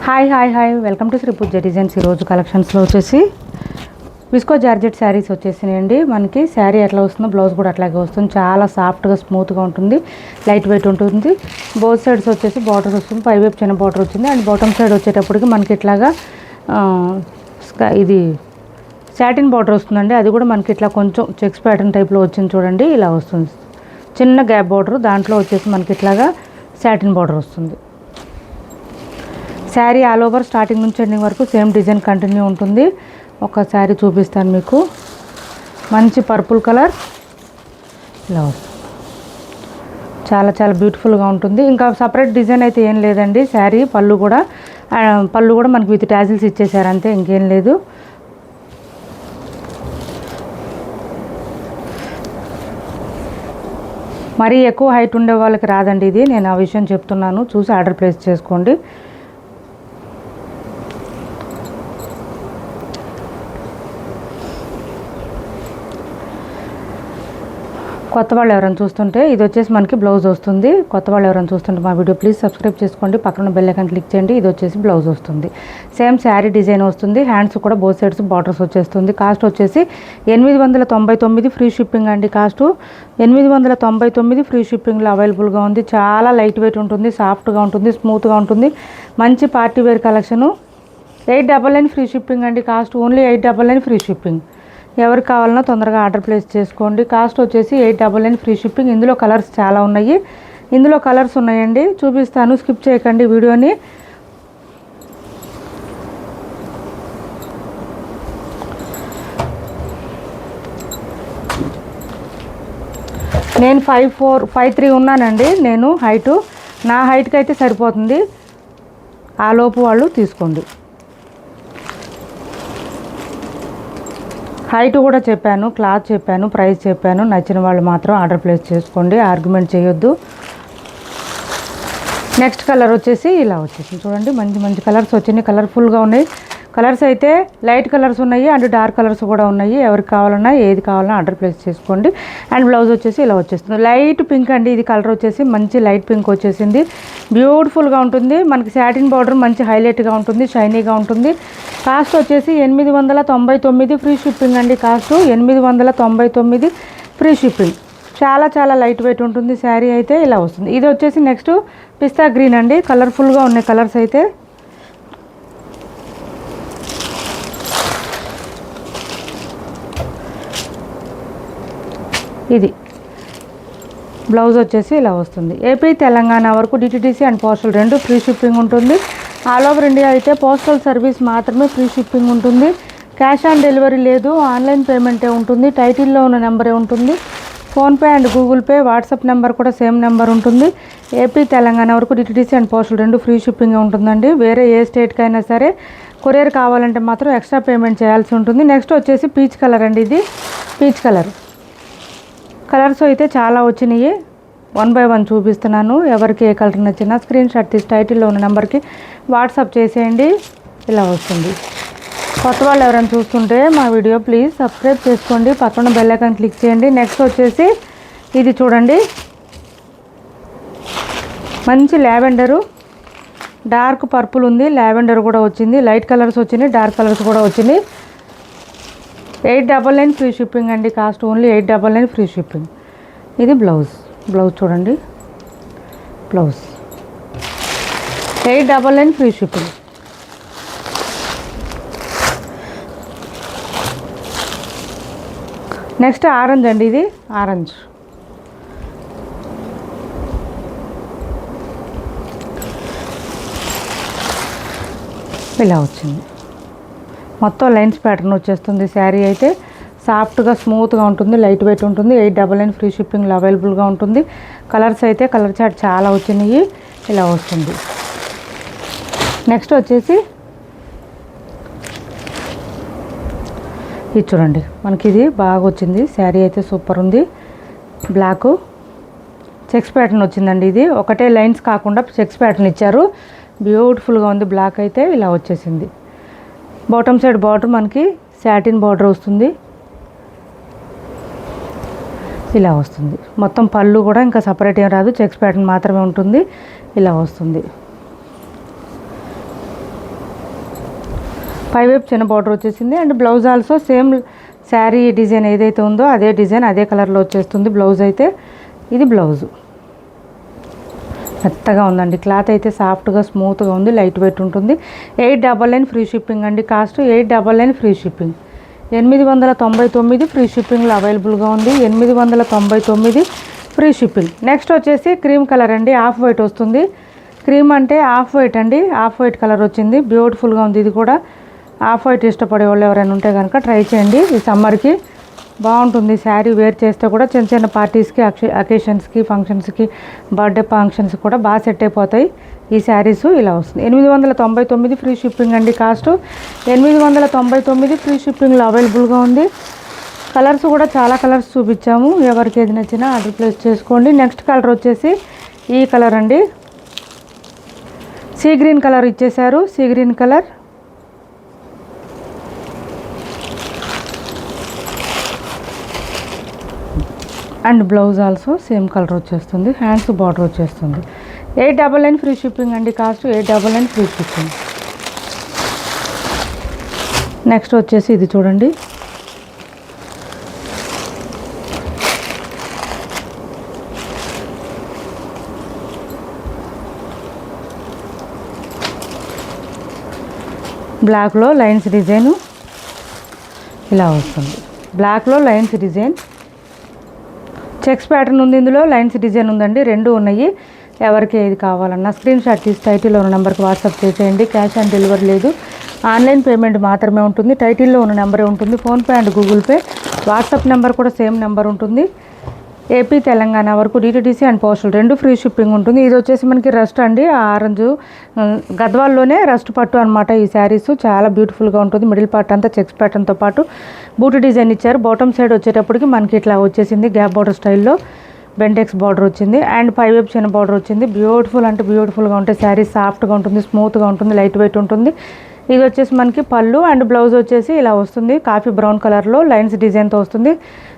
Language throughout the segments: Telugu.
Hi welcome to Shri Pooja designs. ఈరోజు కలెక్షన్స్లో వచ్చేసి విస్కో జార్జెట్ శారీస్ వచ్చేసినాయండి. మనకి శారీ ఎట్లా వస్తుందో బ్లౌజ్ కూడా అట్లాగే వస్తుంది. చాలా సాఫ్ట్గా స్మూత్గా ఉంటుంది, లైట్ వెయిట్ ఉంటుంది. బోత్ సైడ్స్ వచ్చేసి బార్డర్ వస్తుంది, పైవైపు చిన్న బార్డర్ వచ్చింది. అండ్ బాటమ్ సైడ్ వచ్చేటప్పటికి మనకి ఇట్లాగా ఇది సాటిన్ బార్డర్ వస్తుందండి. అది కూడా మనకి ఇట్లా కొంచెం చెక్స్ ప్యాటర్న్ టైప్లో వచ్చింది చూడండి, ఇలా వస్తుంది. చిన్న గ్యాప్ బార్డర్, దాంట్లో వచ్చేసి మనకి ఇట్లాగా సాటిన్ బార్డర్ వస్తుంది. శారీ ఆల్ ఓవర్ స్టార్టింగ్ నుంచి ఎండింగ్ వరకు సేమ్ డిజైన్ కంటిన్యూ ఉంటుంది. ఒక శారీ చూపిస్తాను మీకు. మంచి పర్పుల్ కలర్, ఇలా చాలా చాలా బ్యూటిఫుల్గా ఉంటుంది. ఇంకా సపరేట్ డిజైన్ అయితే ఏం లేదండి. శారీ పళ్ళు కూడా మనకి విత్ టాజిల్స్ ఇచ్చేసారు, అంతే, ఇంకేం లేదు. మరీ ఎక్కువ హైట్ ఉండే వాళ్ళకి రాదండి ఇది, నేను ఆ విషయం చెప్తున్నాను. చూసి ఆర్డర్ ప్లేస్ చేసుకోండి. కొత్త వాళ్ళు ఎవరైనా చూస్తుంటే ఇది వచ్చేసి మనకి బ్లౌజ్ వస్తుంది. కొత్త వాళ్ళు ఎవరైనా చూస్తుంటే మా వీడియో ప్లీజ్ సబ్స్క్రైబ్ చేసుకోండి, పక్కన బెల్ ఐకాన్ క్లిక్ చేయండి. ఇది వచ్చేసి బ్లౌజ్ వస్తుంది. సేమ్ శారీ డిజైన్ వస్తుంది. హ్యాండ్స్ కూడా బోత్ సైడ్స్ బార్డర్స్ వచ్చేస్తుంది. కాస్ట్ వచ్చేసి 899 ఫ్రీ షిప్పింగ్ అండి. కాస్ట్ 899 ఫ్రీ షిప్పింగ్లో అవైలబుల్గా ఉంది. చాలా లైట్ వెయిట్ ఉంటుంది, సాఫ్ట్గా ఉంటుంది, స్మూత్గా ఉంటుంది. మంచి party wear collection. 899 free shipping అండి. Cost only 899 free shipping. ఎవరికి కావాలన్నా తొందరగా ఆర్డర్ ప్లేస్ చేసుకోండి. కాస్ట్ వచ్చేసి 899 ఫ్రీ షిప్పింగ్. ఇందులో కలర్స్ చాలా ఉన్నాయి. ఇందులో కలర్స్ ఉన్నాయండి, చూపిస్తాను, స్కిప్ చేయకండి వీడియోని. నేను 5'4", 5'3" ఉన్నానండి. నేను హైటు, నా హైట్కి అయితే సరిపోతుంది. ఆ లోపు వాళ్ళు తీసుకోండి. హైట్ కూడా చెప్పాను, క్లాత్ చెప్పాను, ప్రైస్ చెప్పాను. నచ్చిన వాళ్ళు మాత్రం ఆర్డర్ ప్లేస్ చేసుకోండి, ఆర్గ్యుమెంట్ చేయొద్దు. నెక్స్ట్ కలర్ వచ్చేసి ఇలా వచ్చేసి చూడండి, మంచి మంచి కలర్స్ వచ్చినాయి, కలర్ఫుల్గా ఉన్నాయి. కలర్స్ అయితే లైట్ కలర్స్ ఉన్నాయి అండ్ డార్క్ కలర్స్ కూడా ఉన్నాయి. ఎవరికి కావాలన్నా ఏది కావాలన్నా ఆర్డర్ ప్లేస్ చేసుకోండి. అండ్ బ్లౌజ్ వచ్చేసి ఇలా వచ్చేస్తుంది. లైట్ పింక్ అండి, ఇది కలర్ వచ్చేసి మంచి లైట్ పింక్ వచ్చేసింది. బ్యూటిఫుల్గా ఉంటుంది. మనకి సాటిన్ బార్డర్ మంచి హైలైట్గా ఉంటుంది, షైనీగా ఉంటుంది. కాస్ట్ వచ్చేసి 899 ఫ్రీ షిప్పింగ్ అండి. Cost 899 free shipping. చాలా చాలా లైట్ వెయిట్ ఉంటుంది. శారీ అయితే ఇలా వస్తుంది. ఇది వచ్చేసి నెక్స్ట్ పిస్తా గ్రీన్ అండి. కలర్ఫుల్గా ఉన్నాయి కలర్స్ అయితే. ఇది బ్లౌజ్ వచ్చేసి ఇలా వస్తుంది. ఏపీ తెలంగాణ వరకు డిటిడిసి అండ్ పోస్టల్ రెండు ఫ్రీ షిప్పింగ్ ఉంటుంది. ఆల్ ఓవర్ ఇండియా అయితే పోస్టల్ సర్వీస్ మాత్రమే ఫ్రీ షిప్పింగ్ ఉంటుంది. క్యాష్ ఆన్ డెలివరీ లేదు, ఆన్లైన్ పేమెంటే ఉంటుంది. టైటిల్లో ఉన్న నెంబరే ఉంటుంది. PhonePe and Google pay, WhatsApp number కూడా సేమ్ నెంబర్ ఉంటుంది. ఏపీ తెలంగాణ వరకు డిటిడిసి అండ్ పోస్టల్ రెండు ఫ్రీ షిప్పింగ్ ఉంటుందండి. వేరే ఏ స్టేట్కైనా సరే కొరియర్ కావాలంటే మాత్రం ఎక్స్ట్రా పేమెంట్ చేయాల్సి ఉంటుంది. నెక్స్ట్ వచ్చేసి పీచ్ కలర్ అండి. ఇది పీచ్ కలర్. కలర్స్ అయితే చాలా వచ్చినాయి, 1 by 1 చూపిస్తున్నాను. ఎవరికి ఏ కలర్ నచ్చినా స్క్రీన్ షాట్ తీసి టైటిల్లో ఉన్న నెంబర్కి వాట్సాప్ చేసేయండి, ఇలా వస్తుంది. కొత్త వాళ్ళు ఎవరైనా చూస్తుంటే మా వీడియో ప్లీజ్ సబ్స్క్రైబ్ చేసుకోండి, పక్కన బెల్ ఐకాన్ క్లిక్ చేయండి. నెక్స్ట్ వచ్చేసి ఇది చూడండి, మంచి లావెండరు, డార్క్ పర్పుల్ ఉంది, లావెండర్ కూడా వచ్చింది, లైట్ కలర్స్ వచ్చినాయి, డార్క్ కలర్స్ కూడా వచ్చినాయి. 899 ఫ్రీ షిప్పింగ్ అండి. Cost only 899 free shipping. ఇది బ్లౌజ్ చూడండి, blouse 899 free shipping. Next orange అండి. ఇది ఆరెంజ్, ఇలా వచ్చింది. మొత్తం లైన్స్ ప్యాటర్న్ వచ్చేస్తుంది. శారీ అయితే సాఫ్ట్గా స్మూత్గా ఉంటుంది, లైట్ వెయిట్ ఉంటుంది. 899 ఫ్రీ షిప్పింగ్లో అవైలబుల్గా ఉంటుంది. కలర్స్ అయితే కలర్ చార్ట్ చాలా వచ్చినాయి, ఇలా వస్తుంది. నెక్స్ట్ వచ్చేసి ఇది చూడండి, మనకి ఇది బాగా వచ్చింది. శారీ అయితే సూపర్ ఉంది. బ్లాక్ చెక్స్ ప్యాటర్న్ వచ్చిందండి. ఇది ఒకటే లైన్స్ కాకుండా చెక్స్ ప్యాటర్న్ ఇచ్చారు, బ్యూటిఫుల్గా ఉంది. బ్లాక్ అయితే ఇలా వచ్చేసింది. బాటమ్ సైడ్ బార్డర్ మనకి సాటిన్ బార్డర్ వస్తుంది, ఇలా వస్తుంది. మొత్తం పళ్ళు కూడా ఇంకా సపరేట్ ఏం రాదు, చెక్స్ ప్యాటర్న్ మాత్రమే ఉంటుంది, ఇలా వస్తుంది. పైవైపు చిన్న బార్డర్ వచ్చేసింది. And blouse also same sari design ఏదైతే ఉందో అదే డిజైన్ అదే కలర్లో వచ్చేస్తుంది బ్లౌజ్ అయితే. ఇది బ్లౌజు మెత్తగా ఉందండి, క్లాత్ అయితే సాఫ్ట్గా స్మూత్గా ఉంది, లైట్ వెయిట్ ఉంటుంది. 899 ఫ్రీ షిప్పింగ్ అండి. Cost 899 free shipping. 899 ఫ్రీ షిప్పింగ్లో అవైలబుల్గా ఉంది. 899 ఫ్రీ షిప్పింగ్. నెక్స్ట్ వచ్చేసి క్రీమ్ కలర్ అండి, ఆఫ్ వైట్ వస్తుంది. క్రీమ్ అంటే ఆఫ్ వైట్ అండి, ఆఫ్ వైట్ కలర్ వచ్చింది, బ్యూటిఫుల్గా ఉంది. ఇది కూడా ఆఫ్ వైట్ ఇష్టపడే వాళ్ళు ఎవరైనా ఉంటే కనుక ట్రై చేయండి. ఈ సమ్మర్కి బాగుంటుంది. శారీ వేర్ చేస్తే కూడా చిన్న చిన్న పార్టీస్కి, అకేషన్స్కి, ఫంక్షన్స్కి, బర్త్డే ఫంక్షన్స్కి కూడా బాగా సెట్ అయిపోతాయి ఈ శారీస్. ఇలా వస్తుంది. 899 ఫ్రీ షిప్పింగ్ అండి. కాస్ట్ 899 ఫ్రీ షిప్పింగ్లో అవైలబుల్గా ఉంది. కలర్స్ కూడా చాలా కలర్స్ చూపించాము, ఎవరికి ఏది నచ్చినా ఆర్డర్ ప్లేస్ చేసుకోండి. నెక్స్ట్ కలర్ వచ్చేసి ఈ కలర్ అండి, సీ గ్రీన్ కలర్ ఇచ్చేసారు. Sea green colour and blouse also same colour వచ్చేస్తుంది, హ్యాండ్స్ బార్డర్ వచ్చేస్తుంది. 899 ఫ్రీ షిప్పింగ్ అండి. Cost 899 free shipping. నెక్స్ట్ వచ్చేసి ఇది చూడండి, బ్లాక్లో లైన్స్ డిజైను ఇలా వస్తుంది. బ్లాక్లో లైన్స్ డిజైన్, చెక్స్ ప్యాటర్న్ ఉంది, ఇందులో లైన్స్ డిజైన్ ఉందండి, రెండు ఉన్నాయి. ఎవరికి ఏది కావాలన్నా స్క్రీన్ షాట్ తీసి టైటిల్లో ఉన్న నెంబర్కి వాట్సాప్ చేసేయండి. క్యాష్ ఆన్ డెలివరీ లేదు, ఆన్లైన్ పేమెంట్ మాత్రమే ఉంటుంది. టైటిల్లో ఉన్న నెంబరే ఉంటుంది, PhonePe and Google pay. WhatsApp number కూడా సేమ్ నెంబర్ ఉంటుంది. ఏపీ తెలంగాణ వరకు డిటిడిసి అండ్ పోస్టల్ రెండు ఫ్రీ షిప్పింగ్ ఉంటుంది. ఇది వచ్చేసి మనకి రస్ట్ అండి, ఆరెంజ్ గద్వాల్లోనే రస్ట్ పట్టు అనమాట. ఈ శారీస్ చాలా బ్యూటిఫుల్గా ఉంటుంది. మిడిల్ పార్ట్ అంతా చెక్స్ ప్యాటర్న్తో పాటు బూటీ డిజైన్ ఇచ్చారు. బాటమ్ సైడ్ వచ్చేటప్పటికి మనకి ఇట్లా వచ్చేసింది, గ్యాప్ బార్డర్ స్టైల్లో బెంటెక్స్ బార్డర్ వచ్చింది. అండ్ పైవైపు చిన్న బార్డర్ వచ్చింది. బ్యూటిఫుల్ అంటే బ్యూటిఫుల్గా ఉంటాయి శారీస్, సాఫ్ట్గా ఉంటుంది, స్మూత్గా ఉంటుంది, లైట్ వెయిట్ ఉంటుంది. ఇది వచ్చేసి మనకి పళ్ళు అండ్ బ్లౌజ్ వచ్చేసి ఇలా వస్తుంది, కాఫీ బ్రౌన్ కలర్లో లైన్స్ డిజైన్తో వస్తుంది.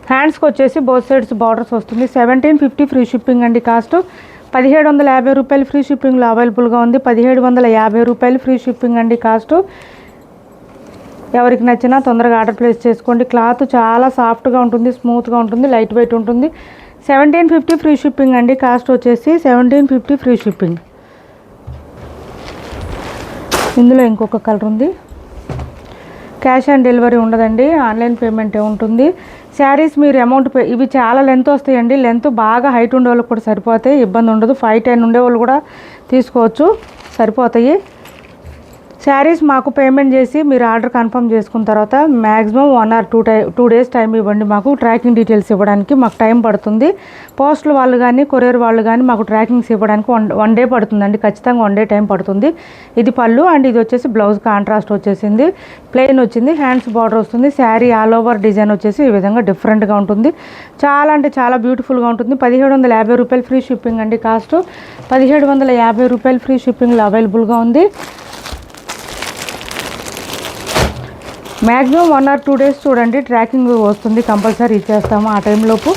హ్యాండ్స్కి వచ్చేసి బోత్ సైడ్స్ బార్డర్స్ వస్తుంది. 1750 ఫ్రీ షిప్పింగ్ అండి. కాస్ట్ 1750 రూపాయలు ఫ్రీ షిప్పింగ్లో అవైలబుల్గా ఉంది. 1750 రూపాయలు ఫ్రీ షిప్పింగ్ అండి. కాస్ట్ ఎవరికి నచ్చినా తొందరగా ఆర్డర్ ప్లేస్ చేసుకోండి. క్లాత్ చాలా సాఫ్ట్గా ఉంటుంది, స్మూత్గా ఉంటుంది, లైట్ వెయిట్ ఉంటుంది. 1750 ఫ్రీ షిప్పింగ్ అండి. కాస్ట్ వచ్చేసి 1750 ఫ్రీ షిప్పింగ్. ఇందులో ఇంకొక కలర్ ఉంది, క్యాష్ ఆన్ డెలివరీ ఉండదండి, ఆన్లైన్ పేమెంటే ఉంటుంది. శారీస్ మీరు అమౌంట్ ఇవి చాలా లెంత్ వస్తాయండి, లెంత్ బాగా హైట్ ఉండే వాళ్ళకి కూడా సరిపోతాయి, ఇబ్బంది ఉండదు. 5'10" ఉండే వాళ్ళు కూడా తీసుకోవచ్చు, సరిపోతాయి. శారీస్ మాకు పేమెంట్ చేసి మీరు ఆర్డర్ కన్ఫర్మ్ చేసుకున్న తర్వాత మ్యాక్సిమం 1 or 2 days టైం ఇవ్వండి. మాకు ట్రాకింగ్ డీటెయిల్స్ ఇవ్వడానికి మాకు టైం పడుతుంది. పోస్టల్ వాళ్ళు కానీ కొరియర్ వాళ్ళు కానీ మాకు ట్రాకింగ్స్ ఇవ్వడానికి వన్ డే పడుతుందండి, ఖచ్చితంగా 1 day టైం పడుతుంది. ఇది పళ్ళు అండ్ ఇది వచ్చేసి బ్లౌజ్ కాంట్రాస్ట్ వచ్చేసింది, ప్లెయిన్ వచ్చింది, హ్యాండ్స్ బార్డర్ వస్తుంది. శారీ ఆల్ ఓవర్ డిజైన్ వచ్చేసి ఈ విధంగా డిఫరెంట్గా ఉంటుంది, చాలా అంటే చాలా బ్యూటిఫుల్గా ఉంటుంది. 1750 రూపాయలు ఫ్రీ షిప్పింగ్ అండి. కాస్ట్ 1750 రూపాయలు ఫ్రీ షిప్పింగ్లో అవైలబుల్గా ఉంది. మ్యాక్సిమం 1 or 2 days చూడండి, ట్రాకింగ్ వస్తుంది, కంపల్సరీ ఇచ్చేస్తాము ఆ టైంలోపు.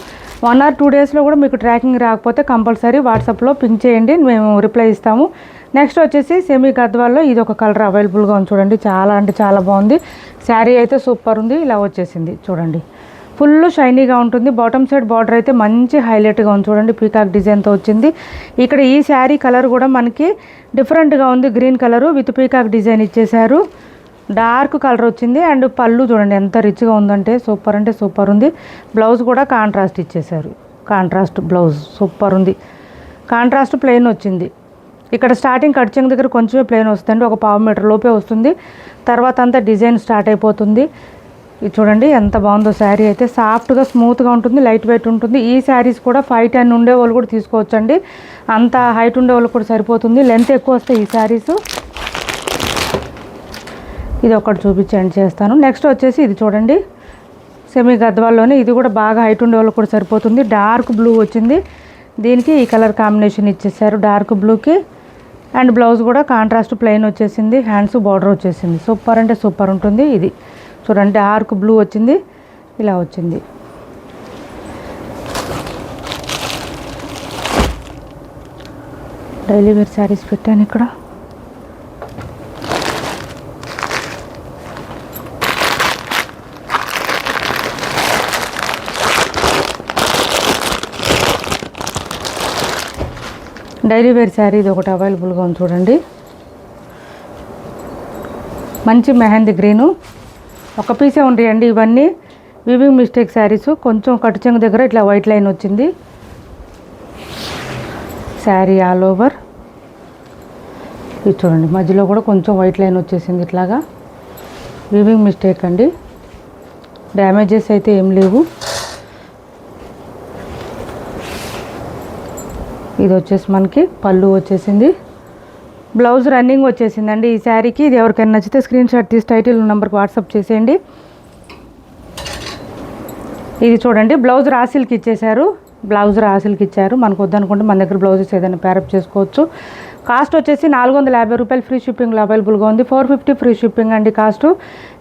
1 or 2 daysలో కూడా మీకు ట్రాకింగ్ రాకపోతే కంపల్సరీ వాట్సాప్లో పింక్ చేయండి, మేము రిప్లై ఇస్తాము. నెక్స్ట్ వచ్చేసి సెమీ గద్వాల్లో ఇది ఒక కలర్ అవైలబుల్గా ఉంది చూడండి, చాలా అంటే చాలా బాగుంది. శారీ అయితే సూపర్ ఉంది, ఇలా వచ్చేసింది చూడండి, ఫుల్ షైనీగా ఉంటుంది. బాటమ్ సైడ్ బార్డర్ అయితే మంచి హైలైట్గా ఉంది చూడండి, పీకాక్ డిజైన్తో వచ్చింది. ఇక్కడ ఈ శారీ కలర్ కూడా మనకి డిఫరెంట్గా ఉంది, green colour with peacock design ఇచ్చేశారు, డార్క్ కలర్ వచ్చింది. అండ్ పళ్ళు చూడండి ఎంత రిచ్గా ఉందంటే సూపర్ ఉంది. బ్లౌజ్ కూడా కాంట్రాస్ట్ ఇచ్చేశారు, కాంట్రాస్ట్ బ్లౌజ్ సూపర్ ఉంది. కాంట్రాస్ట్ ప్లెయిన్ వచ్చింది. ఇక్కడ స్టార్టింగ్ కట్ చెంగు దగ్గర కొంచెమే ప్లెయిన్ వస్తుందండి, ఒక 1/2 మీటర్ లోపే వస్తుంది, తర్వాత అంతా డిజైన్ స్టార్ట్ అయిపోతుంది. ఇది చూడండి ఎంత బాగుందో. శారీ అయితే సాఫ్ట్గా స్మూత్గా ఉంటుంది, లైట్ వెయిట్ ఉంటుంది. ఈ శారీస్ కూడా 5'10" ఉండే వాళ్ళు కూడా తీసుకోవచ్చండి, అంత హైట్ ఉండే వాళ్ళు కూడా సరిపోతుంది, లెంత్ ఎక్కువ వస్తాయి ఈ శారీస్. ఇది ఒకటి చూపించి ఎండ్ చేస్తాను. నెక్స్ట్ వచ్చేసి ఇది చూడండి, సెమీ గద్వాల్లోనే ఇది కూడా బాగా హైట్ ఉండే వాళ్ళు కూడా సరిపోతుంది. డార్క్ బ్లూ వచ్చింది, దీనికి ఈ కలర్ కాంబినేషన్ ఇచ్చేసారు డార్క్ బ్లూకి. అండ్ బ్లౌజ్ కూడా కాంట్రాస్ట్ ప్లెయిన్ వచ్చేసింది, హ్యాండ్స్ బార్డర్ వచ్చేసింది, సూపర్ అంటే సూపర్ ఉంటుంది. ఇది చూడండి డార్క్ బ్లూ వచ్చింది, ఇలా వచ్చింది. డైలీ వేర్ శారీస్ పెట్టాను ఇక్కడ. డైలీ వేర్ శారీ ఇది ఒకటి అవైలబుల్గా ఉంది చూడండి. మంచి మెహందీ గ్రీను, ఒక పీసే ఉంటాయండి ఇవన్నీ. వీవింగ్ మిస్టేక్ శారీస్, కొంచెం కట్టు చెంగు దగ్గర ఇట్లా వైట్ లైన్ వచ్చింది. శారీ ఆల్ ఓవర్ ఇది చూడండి, మధ్యలో కూడా కొంచెం వైట్ లైన్ వచ్చేసింది ఇట్లాగా. వీవింగ్ మిస్టేక్ అండి, డ్యామేజెస్ అయితే ఏం లేవు. ఇది వచ్చేసి మనకి పళ్ళు వచ్చేసింది. బ్లౌజ్ రన్నింగ్ వచ్చేసిందండి ఈ శారీకి. ఇది ఎవరికైనా నచ్చితే స్క్రీన్ షాట్ తీసి టైటిల్ నెంబర్కి వాట్సాప్ చేసేయండి. ఇది చూడండి, బ్లౌజ్ రాసిల్కి ఇచ్చేశారు. బ్లౌజ్ రాసిల్కి ఇచ్చారు. మనకు వద్దనుకుంటే మన దగ్గర బ్లౌజెస్ ఏదైనా ప్యారప్ చేసుకోవచ్చు. కాస్ట్ వచ్చేసి 450 రూపాయలు ఫ్రీ షిప్పింగ్లో అవైలబుల్గా ఉంది. 450 ఫ్రీ షిప్పింగ్ అండి కాస్ట్.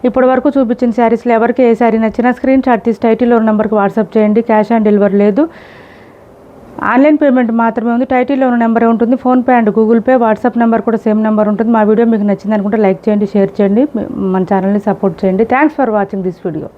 ఇప్పటి వరకు చూపించిన శారీస్లో ఎవరికి ఏ శారీ నచ్చినా స్క్రీన్ షాట్ తీసి టైటిల్ నెంబర్కి వాట్సాప్ చేయండి. క్యాష్ ఆన్ డెలివరీ లేదు, ఆన్లైన్ పేమెంట్ మాత్రమే ఉంది. టైటిల్లో ఉన్న నెంబర్ ఉంటుంది. PhonePe and Google pay, WhatsApp number కూడా సేమ్ నెంబర్ ఉంటుంది. మా వీడియో మీకు నచ్చింది అనుకుంటే లైక్ చేయండి, షేర్ చేయండి, మన ఛానల్ని సపోర్ట్ చేయండి. Thanks for watching this video.